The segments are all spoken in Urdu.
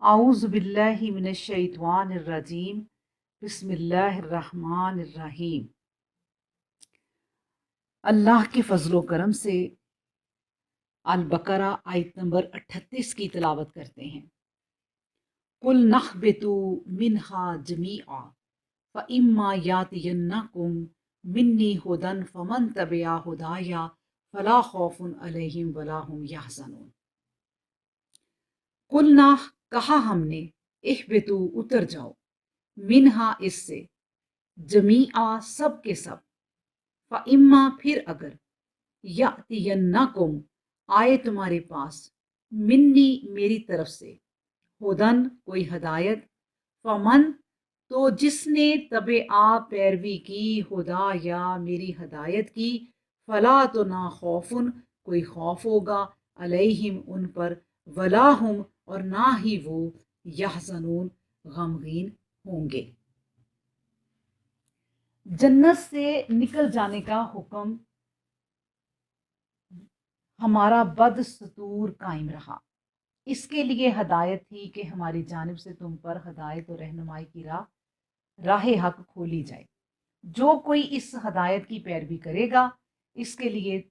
اعوذ باللہ من الشیطان الرجیم بسم اللہ الرحمن الرحیم۔ اللہ کے فضل و کرم سے البقرہ آیت نمبر 38 کی تلاوت کرتے ہیں۔ قُلْ نَهْبِطُوا مِنْهَا جَمِيعًا فَإِمَّا يَأْتِيَنَّكُم مِّنِّي هُدًى فَمَن تَبِعَ هُدَايَ فَلَا خَوْفٌ عَلَيْهِمْ وَلَا هُمْ يَحْزَنُونَ۔ قُلْنَا کہا ہم نے، اہبطوا اتر جاؤ، منہا اس سے، جمیعا سب کے سب، فَإِمَّا پھر اگر، یَأْتِیَنَّکُم آئے تمہارے پاس، منی میری طرف سے، ہدن کوئی ہدایت، فمن تو جس نے تبعا پیروی کی، ہدا یا میری ہدایت کی، فلا تو نہ خوفن کوئی خوف ہوگا، علیہم ان پر، ولا ہم اور نہ ہی وہ، یحزنون غمگین ہوں گے۔ جنت سے نکل جانے کا حکم ہمارا بدستور قائم رہا، اس کے لیے ہدایت تھی کہ ہماری جانب سے تم پر ہدایت اور رہنمائی کی راہ حق کھولی جائے۔ جو کوئی اس ہدایت کی پیروی کرے گا، اس کے لیے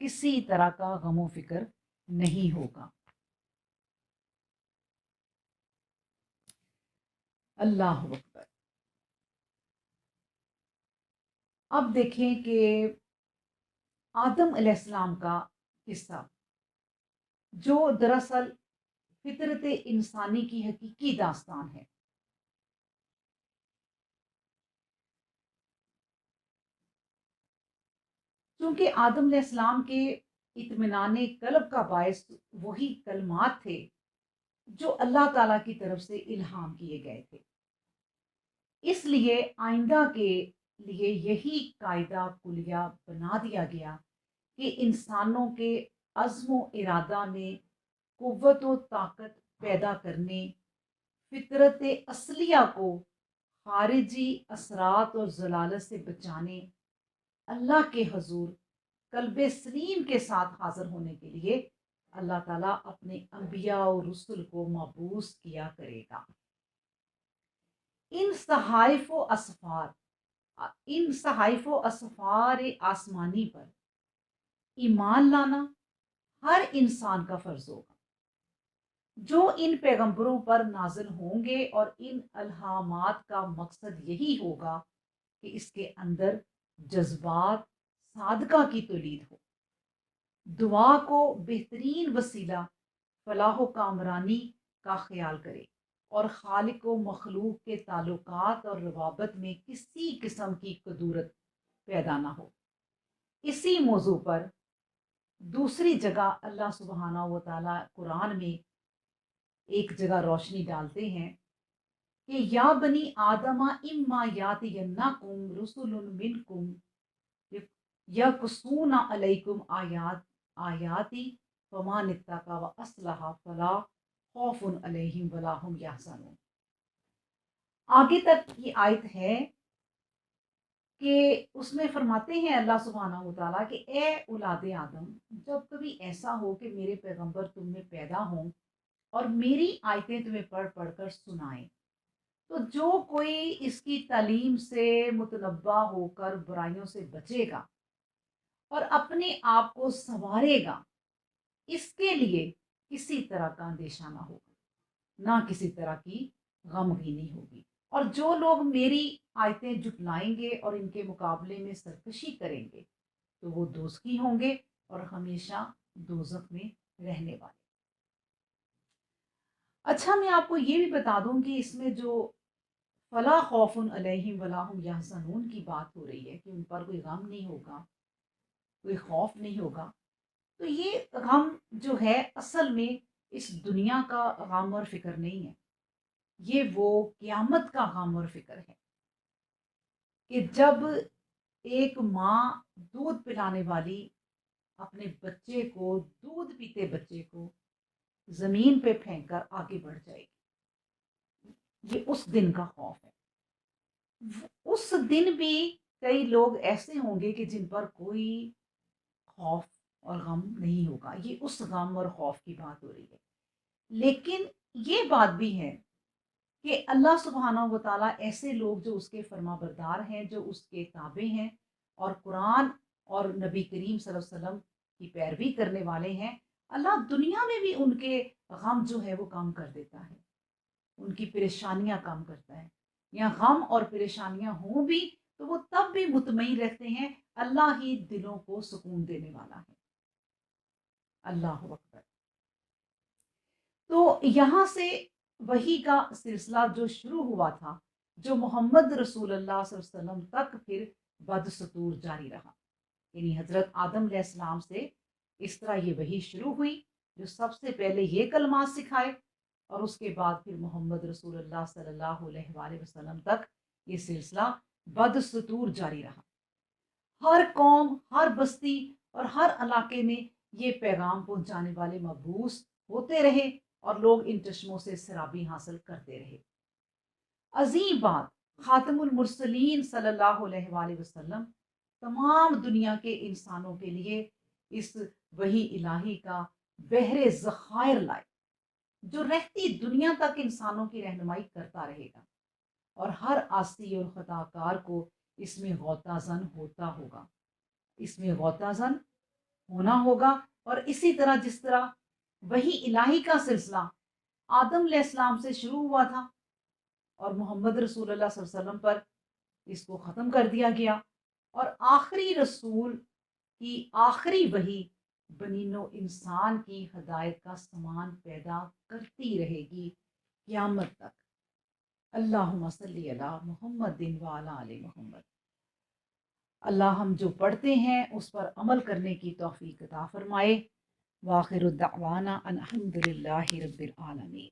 کسی طرح کا غم و فکر نہیں ہوگا۔ اللہ اکبر۔ اب دیکھیں کہ آدم علیہ السلام کا قصہ، جو دراصل فطرت انسانی کی حقیقی داستان ہے۔ چونکہ آدم علیہ السلام کے اطمینان قلب کا باعث وہی کلمات تھے جو اللہ تعالیٰ کی طرف سے الہام کیے گئے تھے۔ اس لیے آئندہ کے لیے یہی قاعدہ کلیہ بنا دیا گیا کہ انسانوں کے عزم و ارادہ میں قوت و طاقت پیدا کرنے، فطرت اصلیہ کو خارجی اثرات اور ضلالت سے بچانے، اللہ کے حضور قلب سلیم کے ساتھ حاضر ہونے کے لیے اللہ تعالیٰ اپنے انبیاء و رسل کو مبعوث کیا کرے گا۔ ان صحائف و اسفار آسمانی پر ایمان لانا ہر انسان کا فرض ہوگا، جو ان پیغمبروں پر نازل ہوں گے، اور ان الہامات کا مقصد یہی ہوگا کہ اس کے اندر جذبات صادقہ کی تولید ہو، دعا کو بہترین وسیلہ فلاح و کامرانی کا خیال کرے، اور خالق و مخلوق کے تعلقات اور روابط میں کسی قسم کی کدورت پیدا نہ ہو۔ اسی موضوع پر دوسری جگہ اللہ سبحانہ و تعالیٰ قرآن میں ایک جگہ روشنی ڈالتے ہیں کہ یا بنی آدم اما یاتینکم رسل منکم یقصون علیکم آیاتی فمن اتقی واصلح فلا خوف علیہم ولا ہم یحزنون۔ آگے تک یہ آیت ہے کہ اس میں فرماتے ہیں اللہ سبحانہ و تعالیٰ کہ اے اولاد آدم، جب کبھی ایسا ہو کہ میرے پیغمبر تم میں پیدا ہوں اور میری آیتیں تمہیں پڑھ پڑھ کر سنائیں، تو جو کوئی اس کی تعلیم سے متنبہ ہو کر برائیوں سے بچے گا اور اپنے آپ کو سنوارے گا، اس کے لیے کسی طرح کا اندیشہ نہ ہوگا، نہ کسی طرح کی غمگینی ہوگی۔ اور جو لوگ میری آیتیں جھٹلائیں گے اور ان کے مقابلے میں سرکشی کریں گے، تو وہ دوزخی ہوں گے اور ہمیشہ دوزخ میں رہنے والے۔ اچھا، میں آپ کو یہ بھی بتا دوں کہ اس میں جو فلا خوف علیہم ولا ہم یحزنون کی بات ہو رہی ہے کہ ان پر کوئی غم نہیں ہوگا، کوئی خوف نہیں ہوگا، تو یہ غم جو ہے اصل میں اس دنیا کا غم اور فکر نہیں ہے، یہ وہ قیامت کا غم اور فکر ہے کہ جب ایک ماں دودھ پلانے والی اپنے بچے کو، دودھ پیتے بچے کو زمین پہ پھینک کر آگے بڑھ جائے گی، یہ اس دن کا خوف ہے۔ اس دن بھی کئی لوگ ایسے ہوں گے کہ جن پر کوئی خوف اور غم نہیں ہوگا، یہ اس غم اور خوف کی بات ہو رہی ہے۔ لیکن یہ بات بھی ہے کہ اللہ سبحانہ و تعالیٰ ایسے لوگ جو اس کے فرما بردار ہیں، جو اس کے تابع ہیں اور قرآن اور نبی کریم صلی اللہ علیہ وسلم کی پیروی کرنے والے ہیں، اللہ دنیا میں بھی ان کے غم جو ہے وہ کم کر دیتا ہے، ان کی پریشانیاں کم کرتا ہے. یا غم اور پریشانیاں ہوں بھی تو وہ تب بھی مطمئن رہتے ہیں، اللہ ہی دلوں کو سکون دینے والا ہے. اللہ اکبر. تو یہاں سے وحی کا سلسلہ جو شروع ہوا تھا، جو محمد رسول اللہ صلی اللہ علیہ وسلم تک پھر بدستور جاری رہا. یعنی حضرت آدم علیہ السلام سے اس طرح یہ وحی شروع ہوئی، جو سب سے پہلے یہ کلمات سکھائے، اور اس کے بعد پھر محمد رسول اللہ صلی اللہ علیہ وآلہ وسلم تک یہ سلسلہ بدستور جاری رہا. ہر قوم، ہر بستی اور ہر علاقے میں یہ پیغام پہنچانے والے مبعوث ہوتے رہے اور لوگ ان چشموں سے سرابی حاصل کرتے رہے. عظیم بات، خاتم المرسلین صلی اللہ علیہ وآلہ وسلم تمام دنیا کے انسانوں کے لیے اس وحی الہی کا بحر ذخائر لائے، جو رہتی دنیا تک انسانوں کی رہنمائی کرتا رہے گا، اور ہر عاصی اور خطا کار کو اس میں غوطہ زن ہوتا ہوگا، اس میں غوطہ زن ہونا ہوگا. اور اسی طرح جس طرح وحی الہی کا سلسلہ آدم علیہ السلام سے شروع ہوا تھا اور محمد رسول اللہ صلی اللہ علیہ وسلم پر اس کو ختم کر دیا گیا، اور آخری رسول کی آخری وحی بنی نوع انسان کی ہدایت کا سامان پیدا کرتی رہے گی قیامت تک. اللہم صلی علی محمد وعلی آل محمد. اللہ ہم جو پڑھتے ہیں اس پر عمل کرنے کی توفیق عطا فرمائے. وآخر الدعوانا ان الحمد للہ رب العالمین.